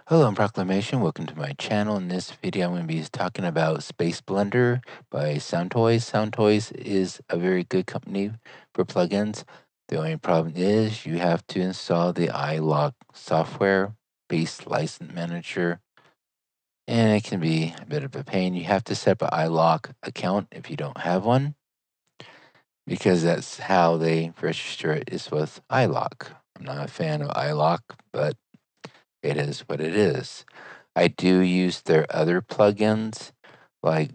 Hello, I'm Proclamation. Welcome to my channel. In this video, I'm going to be talking about SpaceBlender by Soundtoys. Soundtoys is a very good company for plugins. The only problem is you have to install the ilok software-based license manager, and it can be a bit of a pain. You have to set up an ilok account if you don't have one, because that's how they register it is with ilok. I'm not a fan of ilok, but it is what it is. I do use their other plugins like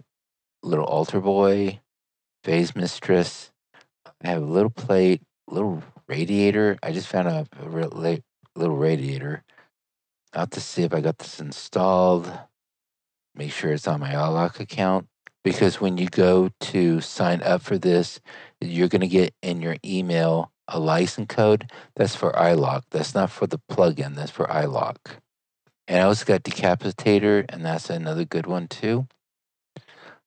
Little Altar Boy, Phase Mistress. I have a little plate, little radiator. I just found a little radiator. I'll have to see if I got this installed. Make sure it's on my iLock account, because when you go to sign up for this, you're going to get in your email a license code. That's for iLock. That's not for the plugin. That's for iLock. And I also got Decapitator, and that's another good one too.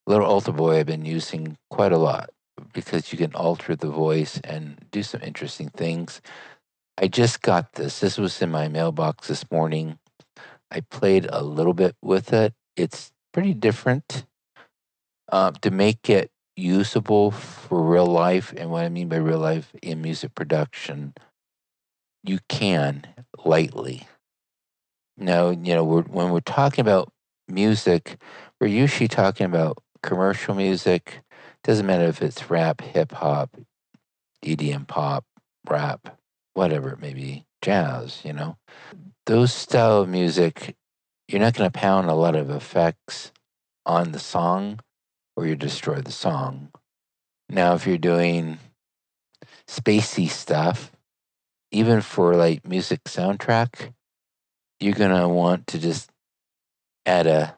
Little Altar Boy I've been using quite a lot because you can alter the voice and do some interesting things. I just got this. This was in my mailbox this morning. I played a little bit with it. It's pretty different. To make it usable for real life, and what I mean by real life in music production, you can lightly. Now, when we're talking about music, we're usually talking about commercial music. Doesn't matter if it's rap, hip hop, EDM pop, rap, whatever it may be, jazz, Those style of music, you're not going to pound a lot of effects on the song or you destroy the song. Now, if you're doing spacey stuff, even for like music soundtrack, you're going to want to just add a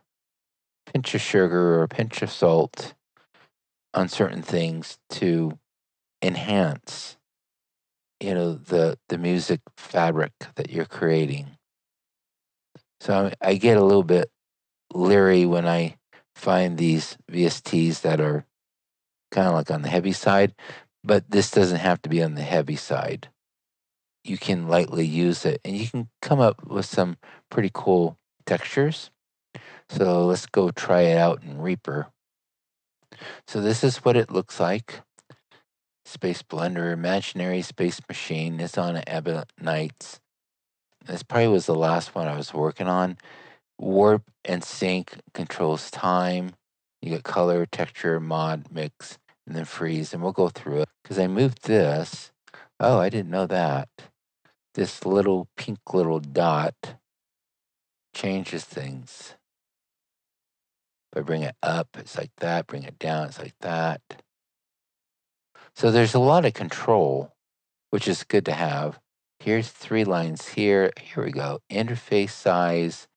pinch of sugar or a pinch of salt on certain things to enhance, the music fabric that you're creating. So I get a little bit leery when I find these VSTs that are kind of like on the heavy side, but this doesn't have to be on the heavy side. You can lightly use it and you can come up with some pretty cool textures. So let's go try it out in Reaper. So this is what it looks like. SpaceBlender, Imaginary Space Machine. It's on Ebonites. This probably was the last one I was working on. Warp and sync controls time. You get color, texture, mod, mix, and then freeze. And we'll go through it because I moved this. Oh, I didn't know that. This little pink little dot changes things. If I bring it up, it's like that. Bring it down, it's like that. So there's a lot of control, which is good to have. Here's 3 lines here. Here we go. Interface size.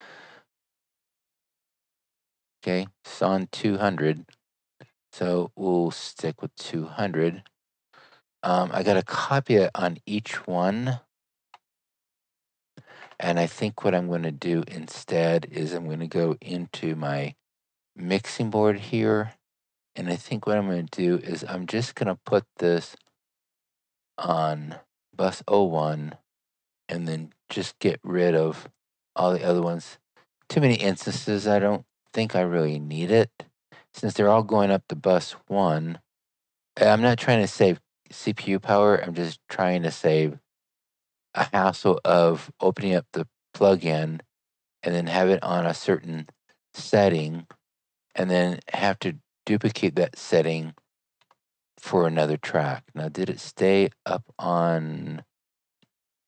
Okay, it's on 200. So we'll stick with 200. I got to copy it on each one. And I think what I'm going to do instead is I'm going to go into my mixing board here. And I think what I'm going to do is I'm just going to put this on bus 01 and then just get rid of all the other ones. Too many instances, I don't think I really need it. Since they're all going up to bus 1, I'm not trying to save CPU power. I'm just trying to save a hassle of opening up the plugin and then have it on a certain setting and then have to duplicate that setting for another track. Now, did it stay up on?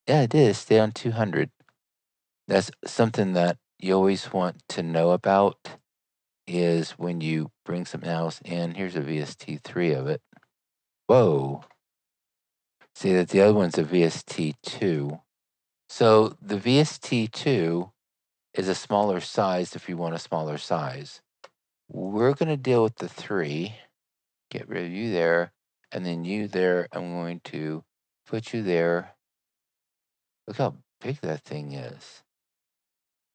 Yeah, it did. Stay on 200. That's something that you always want to know about is when you bring something else in. Here's a VST3 of it. Whoa. See that the other one's a VST2. So the VST2 is a smaller size if you want a smaller size. We're going to deal with the 3. Get rid of you there. And then you there. I'm going to put you there. Look how big that thing is.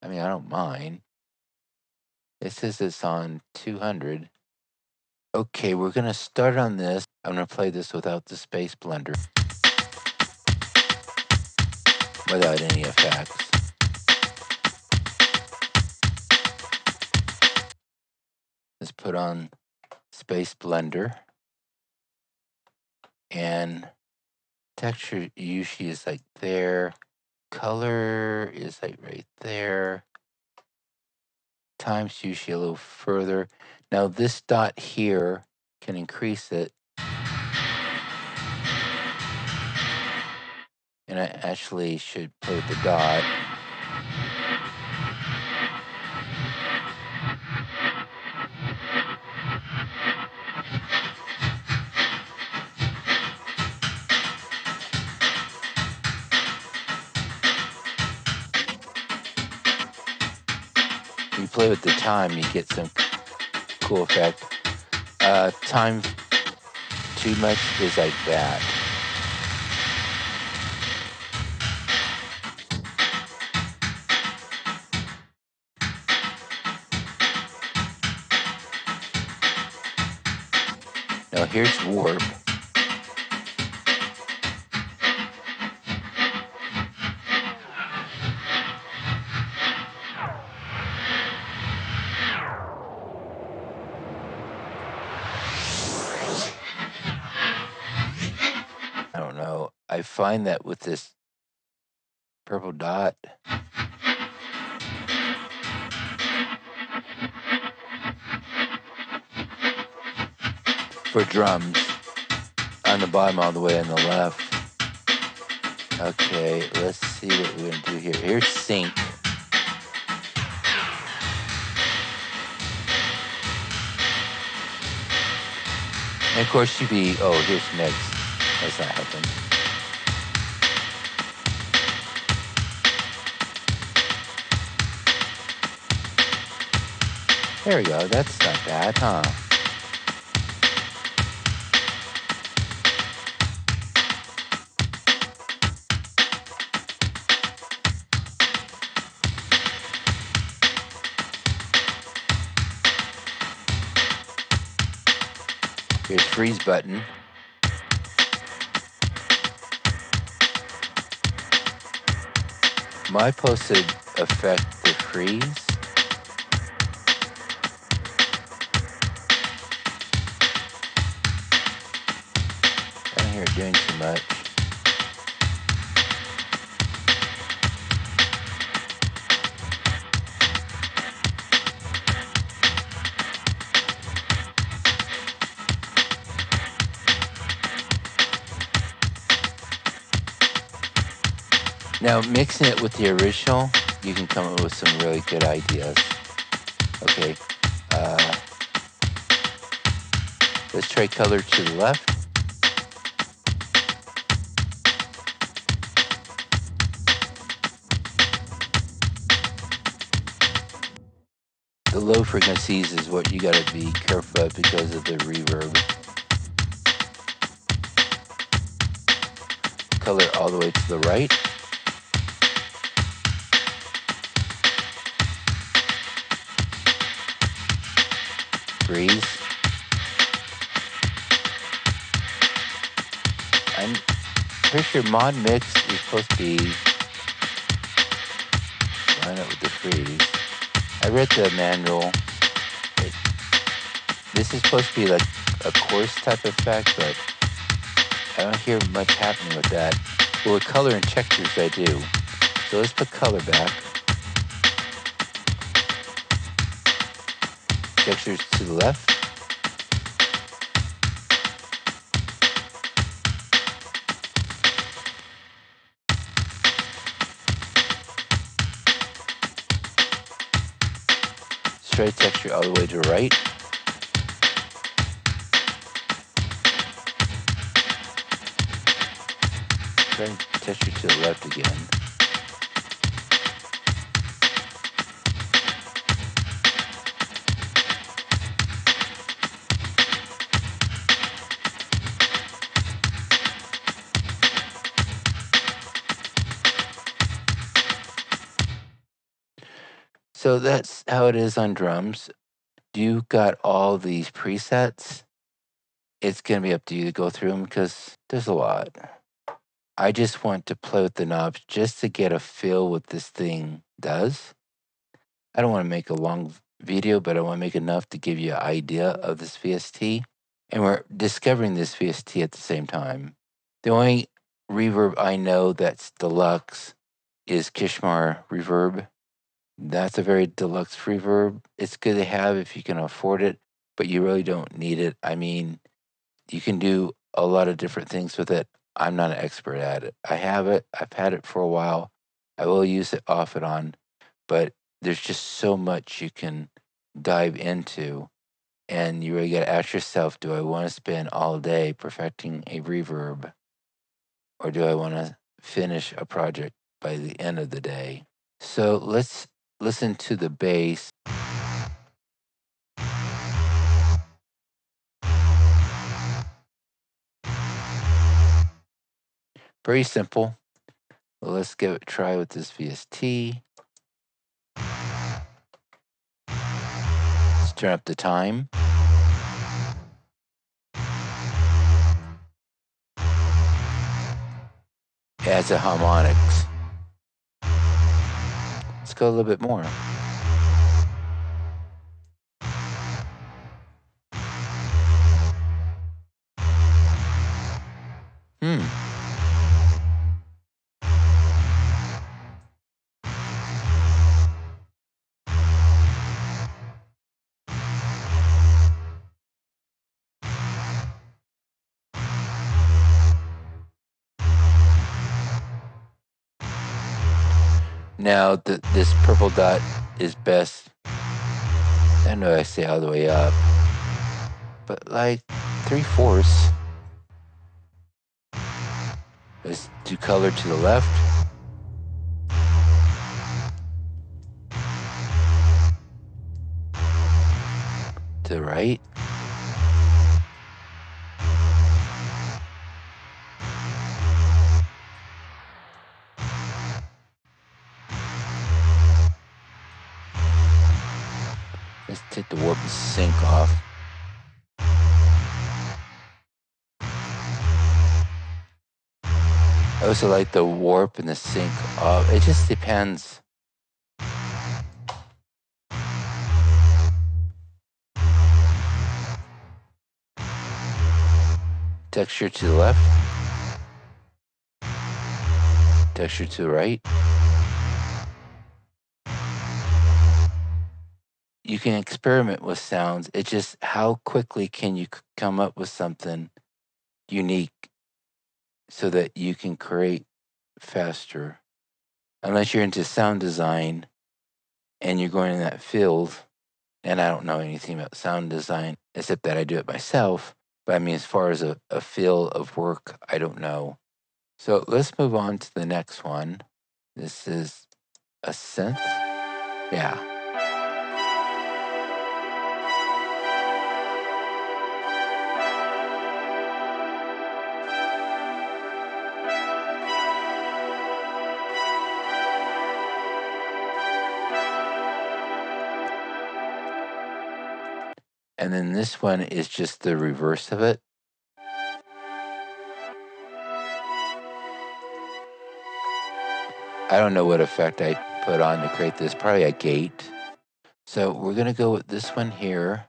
I mean, I don't mind. It says it's on 200. Okay, we're going to start on this. I'm going to play this without the SpaceBlender. Without any effects. Let's put on SpaceBlender, and texture usually is like there. Color is like right there. Time's usually a little further. Now this dot here can increase it. And I actually should play with the dot. When you play with the time, you get some cool effect. Time too much is like that. Now here's warp. I don't know. I find that with this purple dot, for drums, on the bottom all the way on the left. Okay, let's see what we're gonna do here. Here's Synth. And of course you'd be, oh, here's mix. That's not helping. There we go, that's not bad, huh? Here's freeze button. My posted affect the freeze. I don't hear it doing too much. Now, mixing it with the original, you can come up with some really good ideas. Okay, let's try color to the left. The low frequencies is what you gotta be careful of because of the reverb. Color all the way to the right. Freeze. I'm pretty sure mod mix is supposed to be line up with the freeze. I read the manual. This is supposed to be like a coarse type effect, but I don't hear much happening with that. Well, with color and textures I do. So let's put color back. Textures to the left. Straight texture all the way to the right. Straight texture to the left again. So that's how it is on drums. You got all these presets. It's going to be up to you to go through them because there's a lot. I just want to play with the knobs just to get a feel what this thing does. I don't want to make a long video, but I want to make enough to give you an idea of this VST. And we're discovering this VST at the same time. The only reverb I know that's deluxe is Kishmar Reverb. That's a very deluxe reverb. It's good to have if you can afford it, but you really don't need it. I mean, you can do a lot of different things with it. I'm not an expert at it. I have it. I've had it for a while. I will use it off and on, but there's just so much you can dive into. And you really got to ask yourself, do I want to spend all day perfecting a reverb? Or do I want to finish a project by the end of the day? So let's listen to the bass. Very simple. Well, let's give it a try with this VST. Let's turn up the time. Adds a harmonics. Let's go a little bit more. Now, this purple dot is best, I know I say all the way up, but like 3/4. Let's do color to the left. To the right. Let's take the warp and sync off. I also like the warp and the sync off. It just depends. Texture to the left. Texture to the right. You can experiment with sounds. It's just how quickly can you come up with something unique so that you can create faster. Unless you're into sound design and you're going in that field, and I don't know anything about sound design except that I do it myself. But I mean, as far as a field of work, I don't know. So let's move on to the next one. This is a synth. Yeah. And then this one is just the reverse of it. I don't know what effect I put on to create this, probably a gate. So we're gonna go with this one here.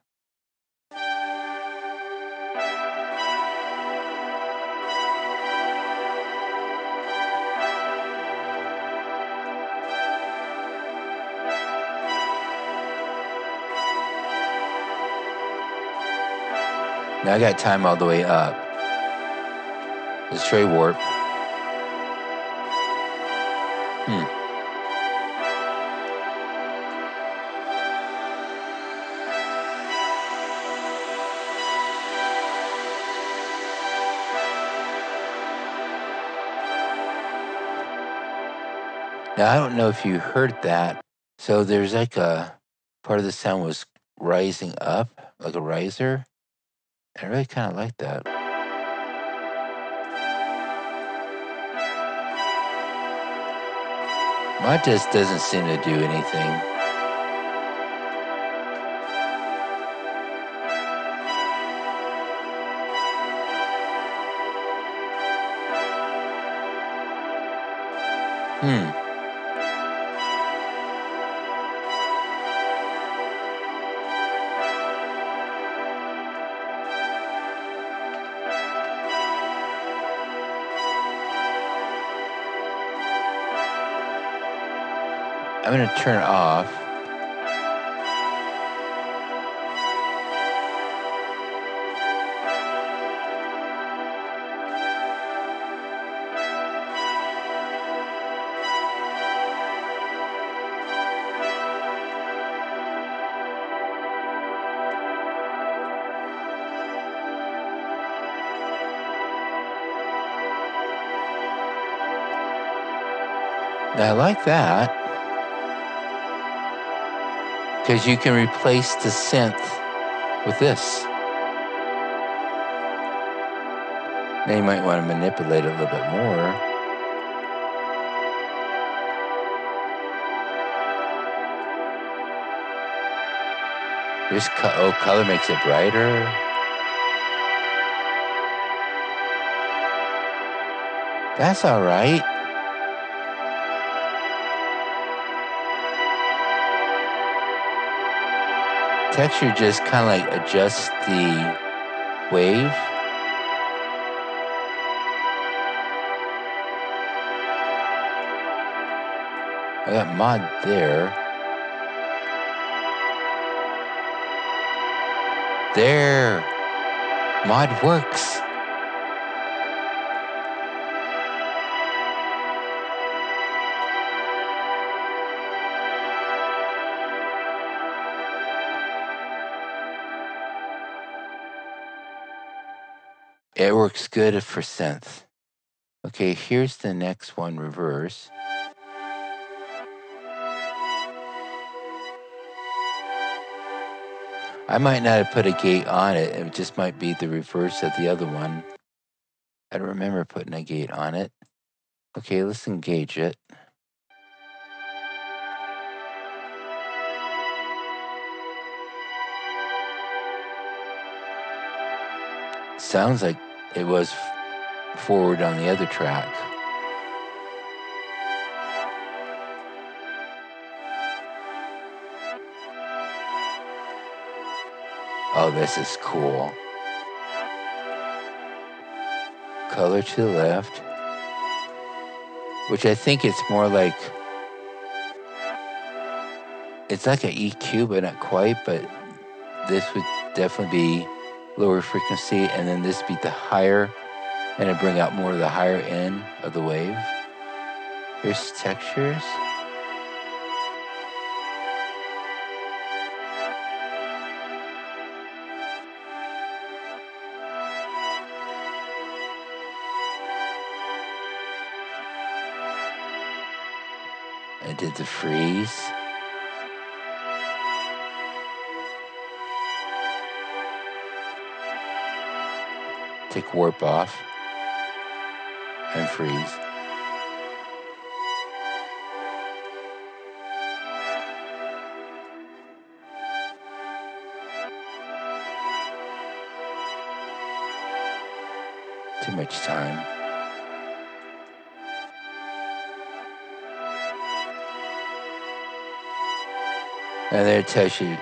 Now I got time all the way up. Let's try warp. Now I don't know if you heard that. So there's like a part of the sound was rising up, like a riser. I really kind of like that. Mine just doesn't seem to do anything. I'm going to turn it off. Now, I like that because you can replace the synth with this. Now you might want to manipulate it a little bit more. This color makes it brighter. That's all right. Texture just kind of like adjusts the wave. I got mod there. There. Mod works. It works good for synth. Okay, here's the next one, reverse. I might not have put a gate on it. It just might be the reverse of the other one. I don't remember putting a gate on it. Okay, let's engage it. Sounds like it was forward on the other track. Oh, this is cool. Color to the left, which I think it's more like, it's like an EQ, but not quite, but this would definitely be lower frequency, and then this be the higher, and it'd bring out more of the higher end of the wave. Here's textures. I did the freeze. Take warp off and freeze. Too much time. And there it tells you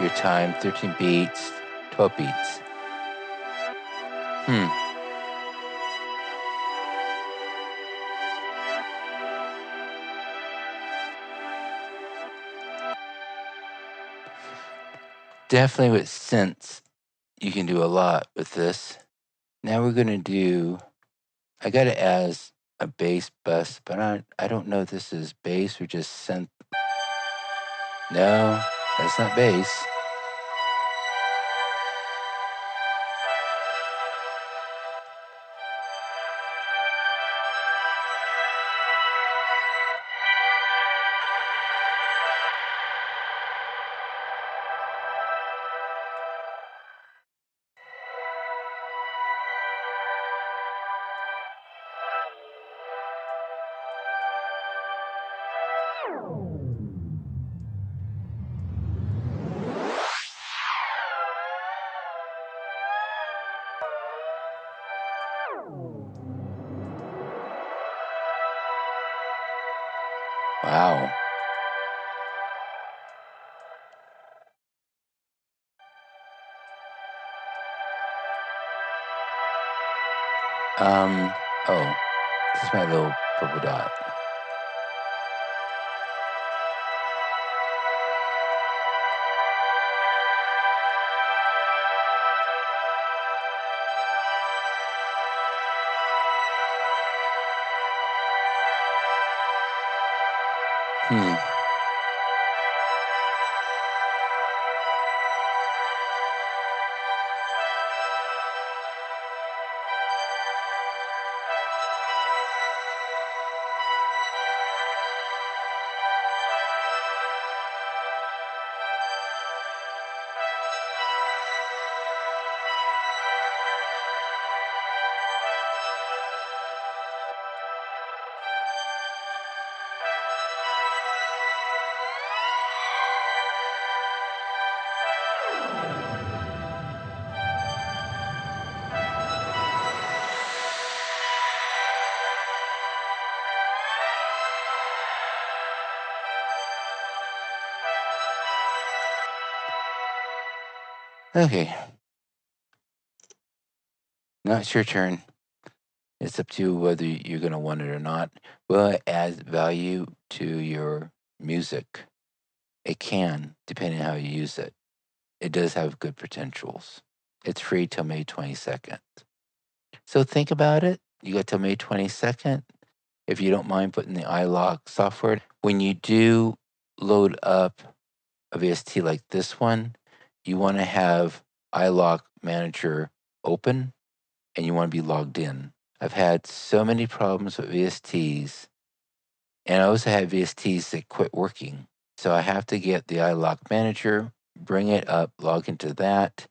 your time, 13 beats, 12 beats. Definitely with synths, you can do a lot with this. Now we're gonna do, I got it as a bass bus, but I don't know if this is bass or just synth. No, that's not bass. Wow. Oh, this is my little purple dot. Okay, now it's your turn. It's up to you whether you're going to want it or not. Will it add value to your music? It can, depending on how you use it. It does have good potentials. It's free till May 22nd. So think about it. You got till May 22nd. If you don't mind putting the ilok software, when you do load up a VST like this one, you want to have ilok manager open and you want to be logged in. I've had so many problems with VSTs, and I also had VSTs that quit working. So I have to get the ilok manager, bring it up, log into that,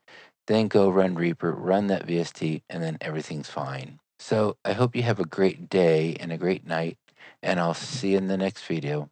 then go run Reaper, run that VST, and then everything's fine. So I hope you have a great day and a great night, and I'll see you in the next video.